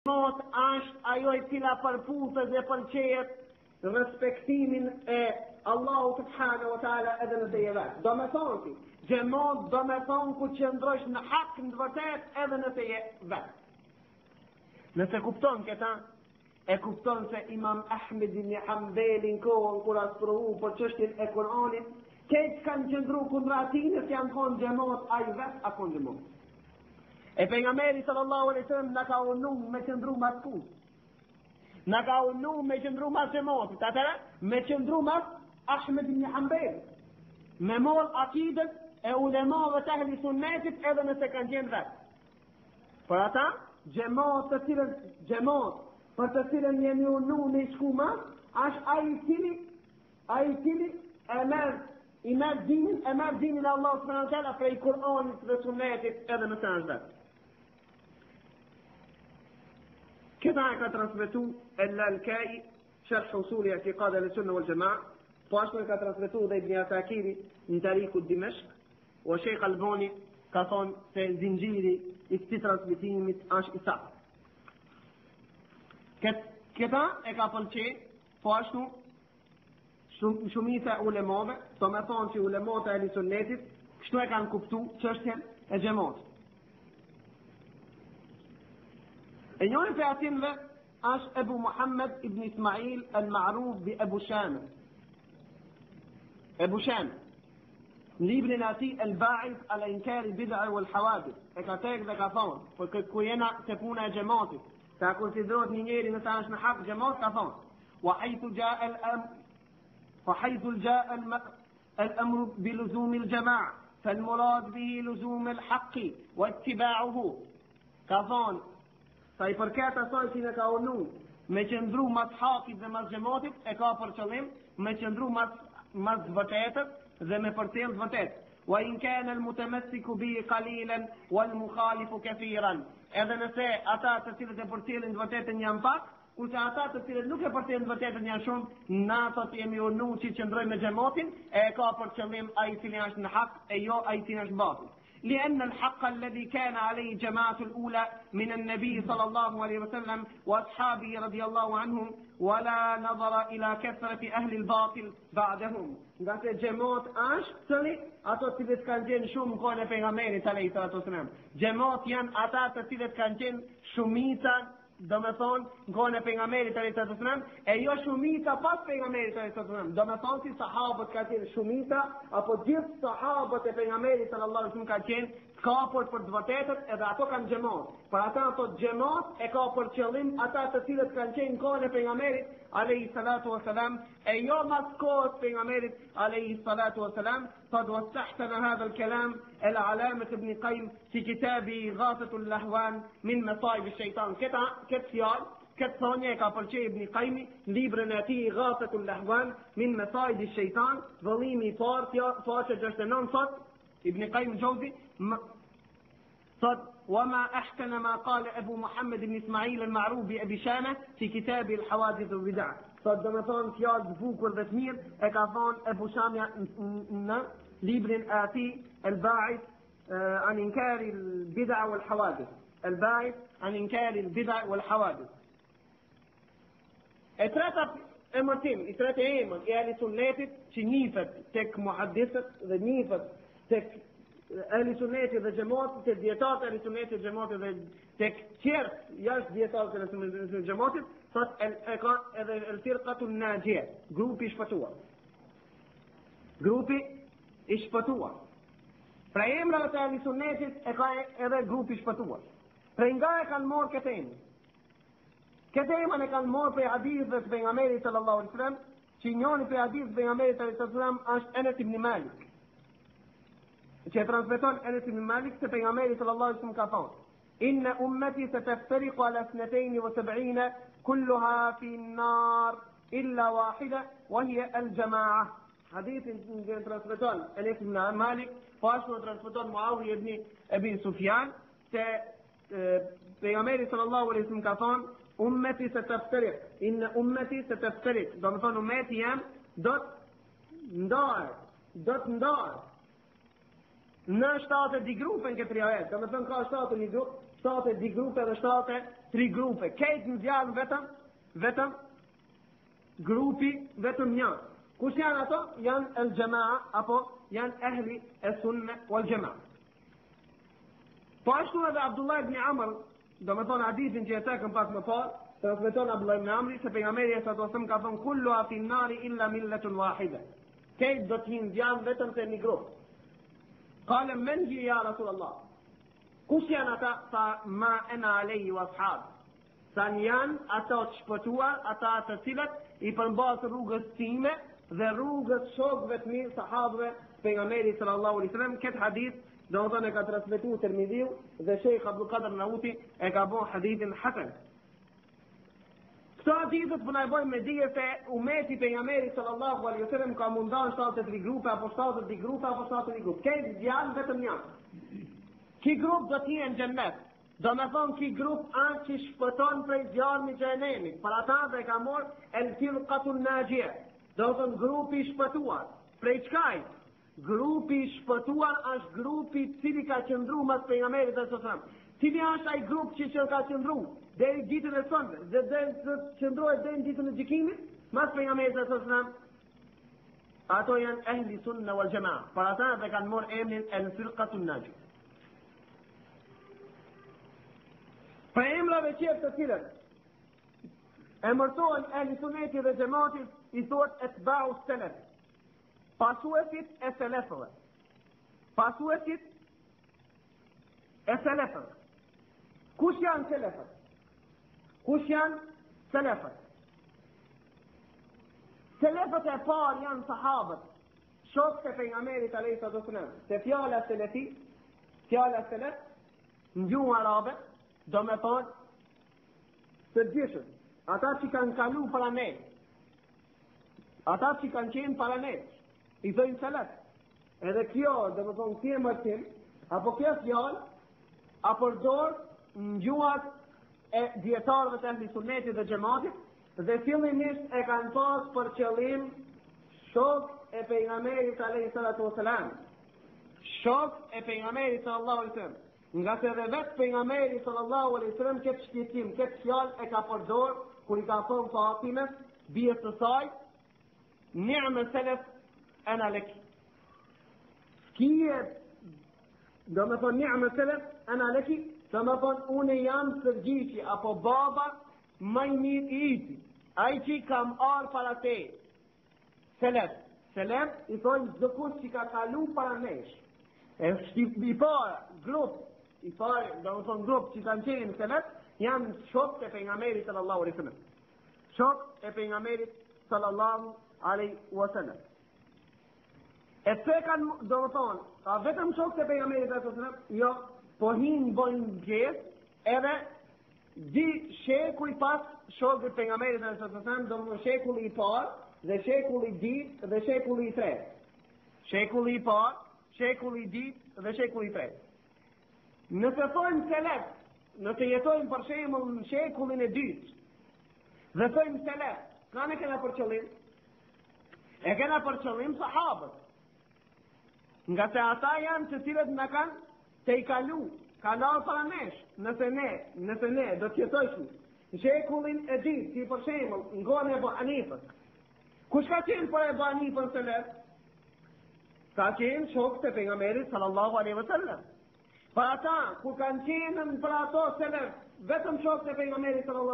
Mot është ajo e cila përputhet dhe përqejet respektimin e Allahu subhanahu wa taala edhe në tejevet. Do me thonë ti, gjemot do me thonë ku qëndrosh në hak në të vërtet edhe në tejevet. Nëse kupton këta, e kupton se Imam Ahmed ibn Hanbelin kohën kur asprovu për çështjen e Kur'anit, këtë kanë qëndru kundra atij se janë thonë gjemot ai vet apo gjemot. E pejgamberi sallallahu alaihi wasallam na ka unu me qëndru mas kus. Na ka unu me qëndru mas xhamotit. Atëra me qëndru mas Ahmed ibn Hanbel. Me mol akidet e ulemave të ahli sunnetit edhe nëse kanë qenë vet. Për ata, xhamot të për të cilën jemi unu në shkuma, është ai i cili i merr dinin e Allah subhanahu wa taala prej Kur'anit dhe sunnetit edhe nëse është vet. كذا كترانسميتو الالكائي شرح اصول اعتقاد السنه والجماعه فاشل كترانسميتو ذا ابن عساكري من تاريخ دمشق وشيخ الباني كثون في زنجيري استترانسميتيمit është i saktë. Këta e ka pëlqej, po ashtu shumica e ulemave, do me thonë që ulemat e sunnetit kështu e kanë kuptu çështjen e xhamatit. E njëri për atinve është Ebu Muhammed ibn Ismail al-Ma'ruf bi Ebu Shame. Ebu Shame, në librin ati El-Ba'ith ala inkari bid'a wal hawadith, e ka tek dhe ka thonë, për ku jena se puna e gjematit, ta konsiderot një njeri nësa është në hak gjemat, ka thonë, وحيث جاء الأمر بلزوم الجماعة فالمراد به لزوم الحق واتباعه. Ka thonë, sa i përket asaj që në ka unu me qëndru mas hakit dhe mas gjematit, e ka për qëllim me qëndru mas vërtetët dhe me përcjell vërtet. Wa in kana al-mutamassiku bi qalilan wal mukhalifu kathiran. Edhe nëse ata të cilët e përcjellin vërtetën janë pak, kurse ata të cilët nuk e përcjellin vërtetën janë shumë, na sot jemi unu që qëndrojmë me gjematin, e ka për qëllim ai i cili është në hak e jo ai i cili është batil. لأن الحق الذي كان عليه جماعة الأولى من النبي صلى الله عليه وسلم وأصحابه رضي الله عنهم ولا نظر إلى كثرة أهل الباطل بعدهم. Nga جماعت është tëri ato të cilët kanë qenë shumë kohën e pejgamberit alayhi salatu wasalam. Gjemot janë ata të cilët kanë qenë shumica, do me thonë, në kohën e pejgamberit alayhi salatu wasalam, e jo shumica pas pejgamberit alayhi salatu wasalam. Do me thonë si sahabët ka qenë shumica, apo gjithë sahabët e pejgamberit sallallahu alaihi wasallam ka qenë kapur për të vërtetët, edhe ato kanë xhamat. Për ata ato xhamat e ka për qëllim ata të cilët kanë qenë në kohën e pejgamberit alayhi salatu wasalam, e jo mas kohës pejgamberit alayhi salatu wasalam. قد واستحسن هذا الكلام العلامة ابن قيم في كتابه إغاثة اللهوان من مصائب الشيطان. këtë thonje e ka përqej Ibn Qayymi librën e tij Ighathatul Lahwan min Masaid ash-Shaytan, vëllimi i parë faqe 69 thot Ibn Qayyim Jawzi thot وما أحسن ما قال أبو محمد بن إسماعيل المعروف بأبي شامة في كتاب الحوادث والبدع. thot do me thonë fjalë të bukur dhe të mirë e ka thonë Ebu Shamja në librin e ati El-Ba'ith an inkari al-bid'a wal hawadith. El-Ba'ith an inkari al-bid'a wal hawadith. E treta emërtim, i treta emër i ahli sunnetit që nifet tek muhaddithët dhe nifet tek ahli sunnetit dhe xhamatit, tek dietarët e ahli sunnetit dhe xhamatit dhe tek tjerë jashtë dietarëve të xhamatit, thot e ka edhe el-firqatu an-najia, grupi i shpëtuar. Grupi i shpëtuar. Pra emrat e ahli sunnetit e ka edhe grupi i shpëtuar. Pra nga e kanë marrë këtë emër. Këtë emër e kanë marrë prej hadithëve të pejgamberit sallallahu alaihi wasallam, që njëri prej hadithëve të pejgamberit sallallahu alaihi wasallam është Anas ibn Malik. Që transmeton Anas ibn Malik se pejgamberi sallallahu alaihi wasallam ka thonë: "Inna ummati sataftariqu ala 72 kulluha fi an-nar illa wahida wa hiya al-jama'ah." Hadithin që transmeton Anas ibn Malik, po ashtu transmeton Muawiya ibn Abi Sufyan se pejgamberi sallallahu alaihi wasallam ka thonë: "Ummati sataftariq, inna ummati sataftariq." Do të thonë ummeti jam do të ndarë në 70 grupe në këtë riajet. Do të thonë ka 70 një grup, shtatë di grupe dhe shtatë tri grupe. Këtë në zjarën vetëm grupi vetëm një. Kush janë ato? Janë el jamaa apo janë ehli e sunne wal jamaa. Po ashtu edhe Abdullah ibn Amr, do me thonë hadithin që e tekëm pak më parë, transmeton Abdullah ibn Amri se pejgamberi sa të thëmë ka thonë kullu fi nari illa milletun wahide. Këtë do të hinë zjarën vetëm se një grup. Kale men hi ja Rasulallah. Kush janë ata? Sa ma ena aleji wa ashab. Sa janë ato të shpëtuar, ata të cilët i përmbasë rrugës time dhe rrugës shokëve të mirë sahabëve pejgamberit sallallahu alaihi wasallam. Këtë hadith do të thonë e ka transmetuar Tirmidhiu dhe Sheikh Abdul Qadir Nauti e ka bën hadithin hasan. Këto hadithet për na bojnë me dije se umeti pejgamberit sallallahu alaihi wasallam ka mundan 73 grupe apo 70 grupe apo 70 grupe. Këtë janë vetëm një. Ki grup do të jenë në xhennet. Do me thonë ki grup anë që shpëton prej zjarmi i xhenemit. Për ata dhe ka morë el firqatun najia. Do të thonë grupi i shpëtuar. Prej çkaj? Grupi i shpëtuar është grupi i cili ka qëndruar mas pejgamberit sallallahu alaihi wasallam. Cili është ai grup që ka qëndruar deri ditën e sonte, dhe të qëndrohet deri ditën e gjykimit mas pejgamberit sallallahu alaihi wasallam. Ato janë ehli sunna wal jamaa. Për ata dhe kanë morë emrin el firqatun najia. Për emrave qepë të cilët emërtohen ehli sunneti dhe xhamatit i thuhet etba'u selef, pasuesit e selefëve. Pasuesit e selefëve. Kush janë selefët? Kush janë selefët? Selefët e parë janë sahabët, shokët e pejgamberit alayhi salatu wasallam. Se fjala selefi, fjala selef në gjuhën arabe do me thonë të gjithën, ata që kanë kalu para ne, ata që kanë qenë para ne, i thojnë selef. Edhe kjo, do me thonë këtje mërtim, apo kjo fjallë, a përdor në gjuhat e djetarëve të ehli sunnetit dhe xhamatit, dhe fillimisht e kanë pas për qëllim shok e pejgamberit alayhi salatu wasalam. Shok e pejgamberit sallallahu alaihi wasallam. Nga se dhe vetë pejgamberi sallallahu alaihi wasallam këtë shqetim, këtë fjalë e ka përdor kur i ka thonë Fatime, bijës së saj, ni'me selef ana leki. Kije, do me thonë ni'me selef ana leki, do me thonë une jam sërgjishi, apo baba më i mirë i iti, ai që kam arë para te. Selef, selef i thonë zëkush që ka kalu para nesh. E i para, grup, i parë, do të thonë grup që kanë qenë në selef, janë shokët e pejgamberit sallallahu alaihi wasallam. Shokët e pejgamberit sallallahu alaihi wasallam. E pse kanë, do të thonë, a vetëm shokët e pejgamberit sallallahu alaihi wasallam? Jo, po hinë bojnë gjesë, edhe di shekuj pas shokët e pejgamberit sallallahu alaihi wasallam, do të thonë shekulli i parë dhe shekulli i dytë dhe shekulli i tretë. Shekulli i parë, shekulli i dytë dhe shekulli i tretë. Nëse thojmë selef, nëse jetojmë për shembull në shekullin e dytë, dhe thojmë selef, kanë e kena për qëllim? E kena për qëllim sahabët. Nga se ata janë që cilët në kanë të i kalu, kanë arë para nesh, nëse ne do të jetojshmë në shekullin e dytë, si për shembull, në gojën e Ebu Hanifës. Kush ka qenë për Ebu Hanifën selef? Ka qenë shokët e pejgamberit sallallahu alaihi wasallam. Për ata, ku kanë qenë për ato selef, vetëm shokët e pejgamberit sallallahu